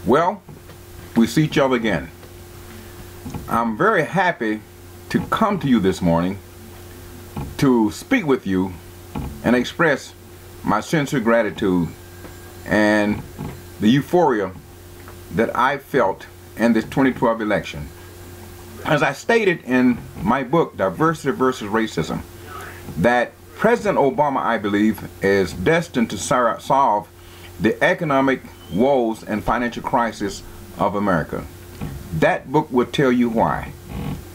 Well, we see each other again. I'm very happy to come to you this morning to speak with you and express my sincere gratitude and the euphoria that I felt in this 2012 election. As I stated in my book, Diversity versus Racism, that President Obama, I believe, is destined to solve the economic woes and financial crisis of America. That book will tell you why.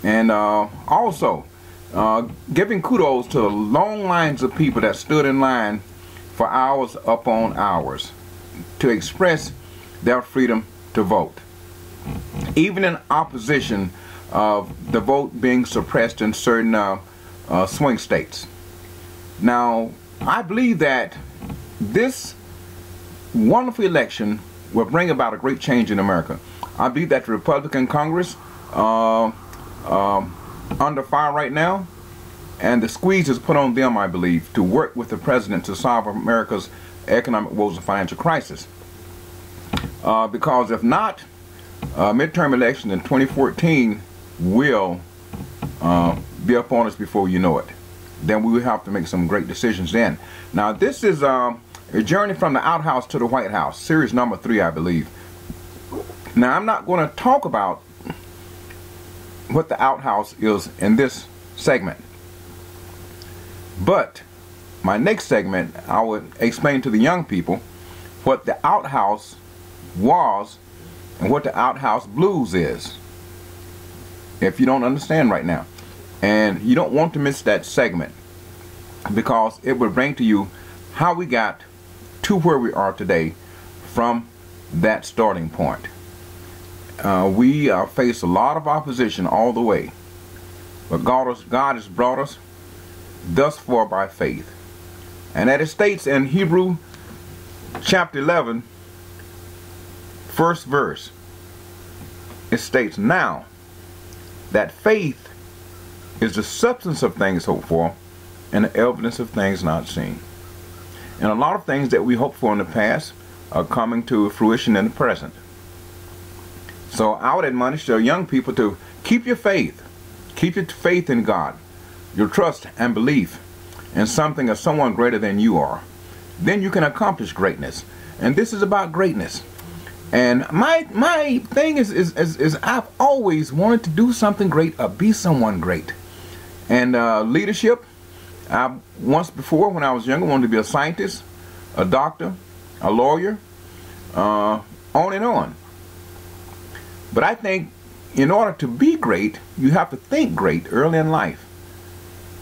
And also giving kudos to the long lines of people that stood in line for hours upon hours to express their freedom to vote, even in opposition of the vote being suppressed in certain swing states. Now, I believe that this wonderful election will bring about a great change in America. I believe that the Republican Congress under fire right now, and the squeeze is put on them, I believe, to work with the president to solve America's economic woes and financial crisis. Because if not, midterm election in 2014 will be upon us before you know it. Then we will have to make some great decisions then. Now, this is a journey from the Outhouse to the White House, series number 3, I believe. Now, I'm not going to talk about what the Outhouse is in this segment, but my next segment, I would explain to the young people what the Outhouse was and what the Outhouse blues is, if you don't understand right now. And you don't want to miss that segment, because it will bring to you how we got to where we are today from that starting point. We faced a lot of opposition all the way, but God has brought us thus far by faith. And as it states in Hebrew chapter 11, first verse, it states, "Now that faith is the substance of things hoped for and the evidence of things not seen." And a lot of things that we hoped for in the past are coming to fruition in the present. So I would admonish the young people to keep your faith. Keep your faith in God, your trust and belief in something or someone greater than you are. Then you can accomplish greatness. And this is about greatness. And my thing is I've always wanted to do something great or be someone great. And leadership, once before when I was younger, wanted to be a scientist, a doctor, a lawyer, on and on. But I think in order to be great, you have to think great early in life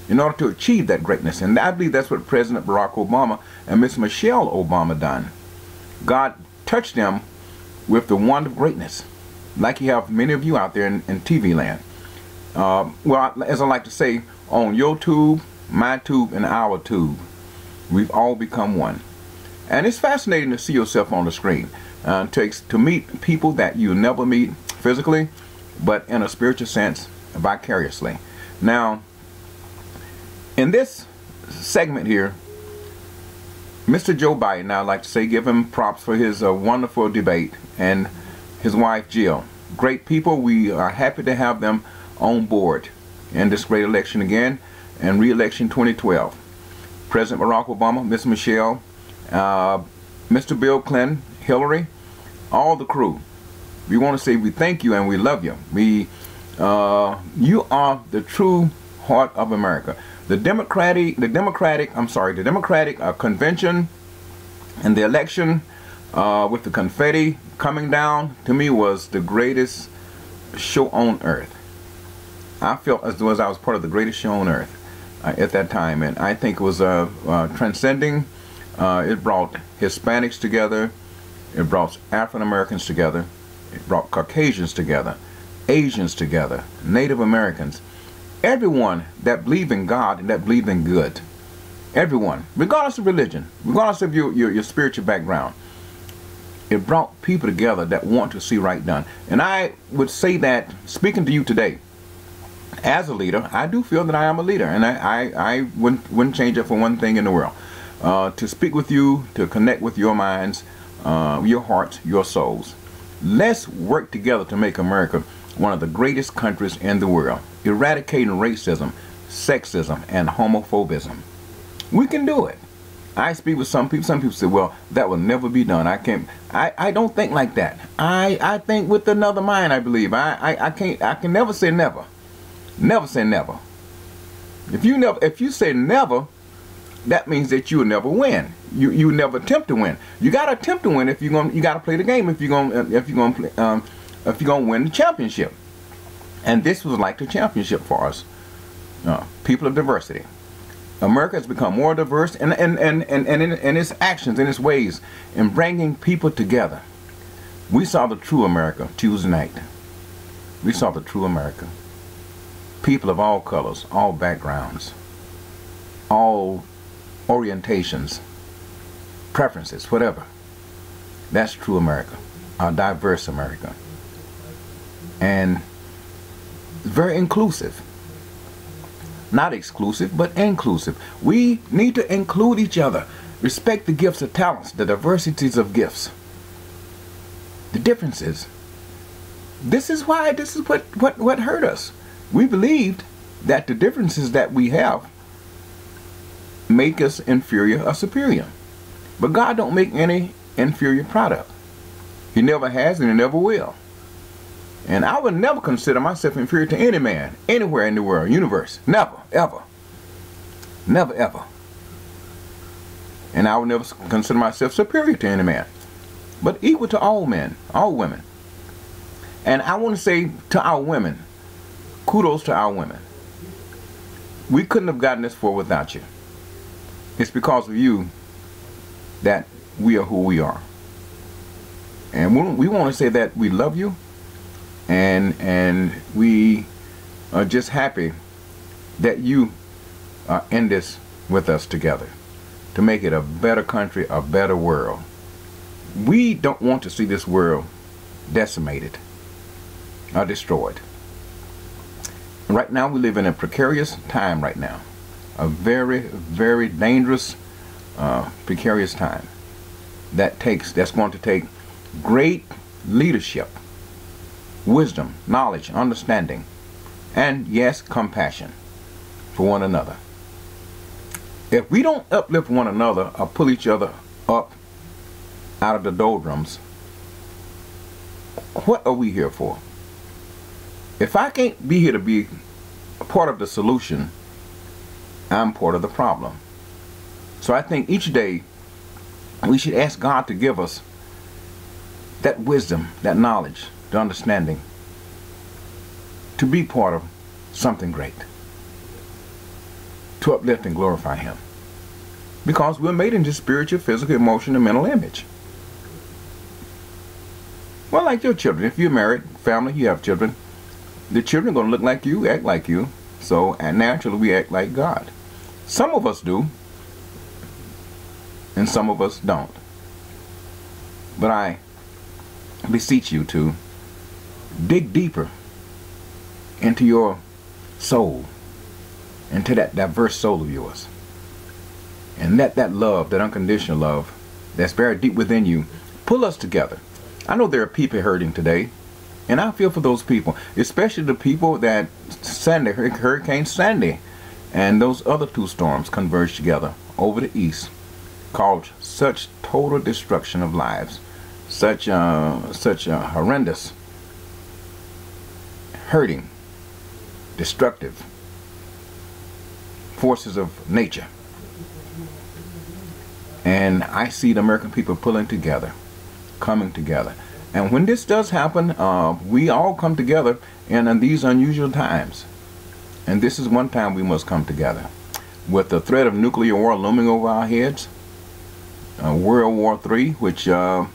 in order to achieve that greatness. And I believe that's what President Barack Obama and Miss Michelle Obama done. God touched them with the wand of greatness, like you have many of you out there in TV land. Well, as I like to say, on your tube, my tube, and our tube, we've all become one. And it's fascinating to see yourself on the screen, to meet people that you never meet physically, but in a spiritual sense, vicariously. Now, in this segment here, Mr. Joe Biden, I'd like to say, give him props for his wonderful debate, and his wife Jill. Great people. We are happy to have them on board in this great election again, and re-election 2012. President Barack Obama, Miss Michelle, Mr. Bill Clinton, Hillary, all the crew. We want to say we thank you and we love you. You are the true heart of America. The Democratic convention and the election with the confetti coming down, to me, was the greatest show on earth. I felt as though I was part of the greatest show on earth at that time, and I think it was transcending It brought Hispanics together. It brought African Americans together. It brought Caucasians together, Asians together, Native Americans, everyone that believed in God and that believed in good. Everyone, regardless of religion, regardless of your spiritual background. It brought people together that want to see right done. And I would say that, speaking to you today, as a leader, I do feel that I am a leader, and I wouldn't change it for one thing in the world. To speak with you, to connect with your minds, your hearts, your souls. Let's work together to make America one of the greatest countries in the world, eradicating racism, sexism, and homophobism. We can do it. I speak with some people. Some people say, well, that will never be done. I don't think like that. I think with another mind, I believe. I can never say never. Never say never. If you say never, that means that you will never win. You never attempt to win. You got to attempt to win if you got to play the game if you're gonna win the championship. And this was like the championship for us. People of diversity. America has become more diverse in its actions, in its ways, in bringing people together. We saw the true America Tuesday night. We saw the true America. People of all colors, all backgrounds, all orientations, preferences, whatever. That's true America, our diverse America. And very inclusive. Not exclusive, but inclusive. We need to include each other. Respect the gifts of talents, the diversities of gifts. The differences. This is what hurt us. We believed that the differences that we have make us inferior or superior. But God don't make any inferior product. He never has and he never will. And I would never consider myself inferior to any man, anywhere in the world, universe. Never, ever. Never, ever. And I would never consider myself superior to any man, but equal to all men, all women. And I want to say to our women, kudos to our women. We couldn't have gotten this far without you. It's because of you that we are who we are. And we want to say that we love you. And we are just happy that you are in this with us together to make it a better country, a better world. We don't want to see this world decimated or destroyed. Right now we live in a precarious time right now. A very, very dangerous, precarious time. That's going to take great leadership, wisdom, knowledge, understanding, and yes, compassion for one another. If we don't uplift one another or pull each other up out of the doldrums, what are we here for? If I can't be here to be a part of the solution, I'm part of the problem. So I think each day we should ask God to give us that wisdom, that knowledge, the understanding to be part of something great, to uplift and glorify Him, because we're made into spiritual, physical, emotional, and mental image. Well, like your children, if you're married, family, you have children, the children are going to look like you, act like you, so and naturally we act like God. Some of us do, and some of us don't. But I beseech you to dig deeper into your soul, into that diverse soul of yours, and let that love, that unconditional love that's very deep within you, pull us together. I know there are people hurting today, and I feel for those people, especially the people that Hurricane Sandy and those other two storms converged together over the east, caused such total destruction of lives, such horrendous, hurting, destructive forces of nature. And I see the American people pulling together, coming together. And when this does happen, we all come together in these unusual times. And this is one time we must come together. With the threat of nuclear war looming over our heads, World War III, which won't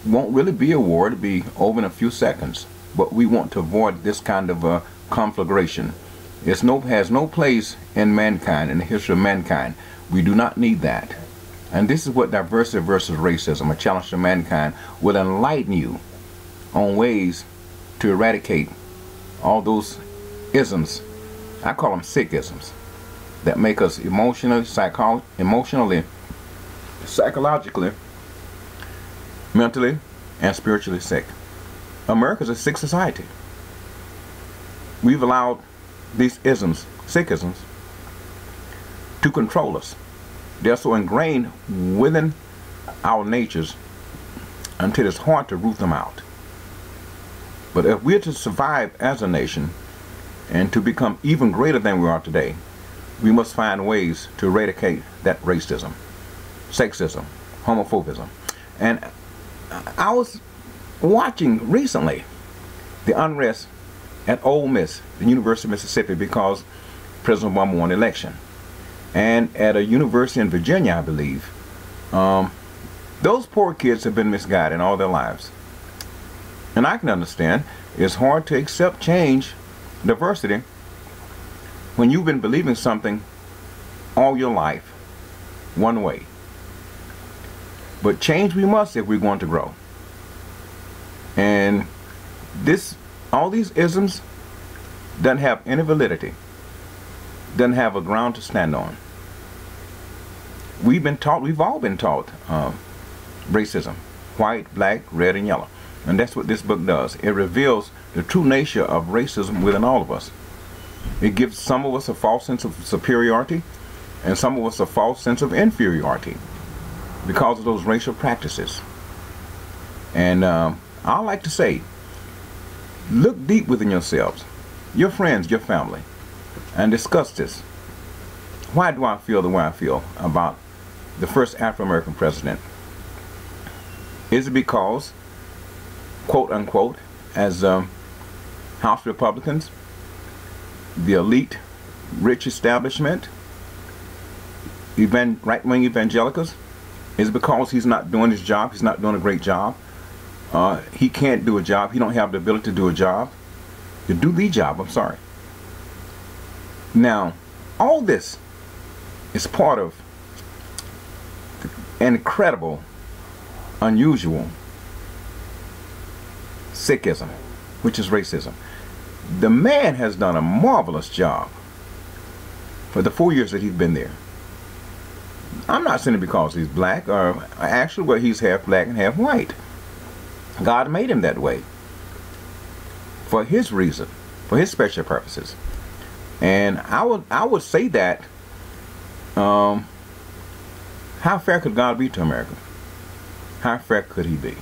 really be a war. It'll be over in a few seconds. But we want to avoid this kind of conflagration. It has no place in mankind, in the history of mankind. We do not need that. And this is what diversity versus racism, a challenge to mankind, will enlighten you on ways to eradicate all those isms. I call them sick isms that make us emotionally, psychologically, mentally, and spiritually sick. America's a sick society. We've allowed these isms, sick isms, to control us. They're so ingrained within our natures until it's hard to root them out. But if we're to survive as a nation and to become even greater than we are today, we must find ways to eradicate that racism, sexism, homophobism. And I was watching recently the unrest at Ole Miss, the University of Mississippi, because President Obama won the election. And at a university in Virginia, I believe, those poor kids have been misguided all their lives. And I can understand it's hard to accept change, diversity, when you've been believing something all your life one way. But change we must if we're going to grow. And all these isms doesn't have any validity, doesn't have a ground to stand on. We've all been taught racism, white, black, red, and yellow. And that's what this book does. It reveals the true nature of racism within all of us. It gives some of us a false sense of superiority and some of us a false sense of inferiority because of those racial practices. And I like to say, look deep within yourselves, your friends, your family, and discuss this. Why do I feel the way I feel about the first Afro-American president? Is it because, quote unquote, as House Republicans, the elite, rich establishment, right-wing evangelicals, is it because he's not doing his job, he's not doing a great job, he can't do a job, he don't have the ability to do a job, to do the job, I'm sorry. Now, all this is part of an incredible, unusual sickism, which is racism. The man has done a marvelous job for the 4 years that he's been there. I'm not saying it because he's black, or actually, well, he's half black and half white. God made him that way for his reason, for his special purposes. And I would say that how fair could God be to America? How fair could he be?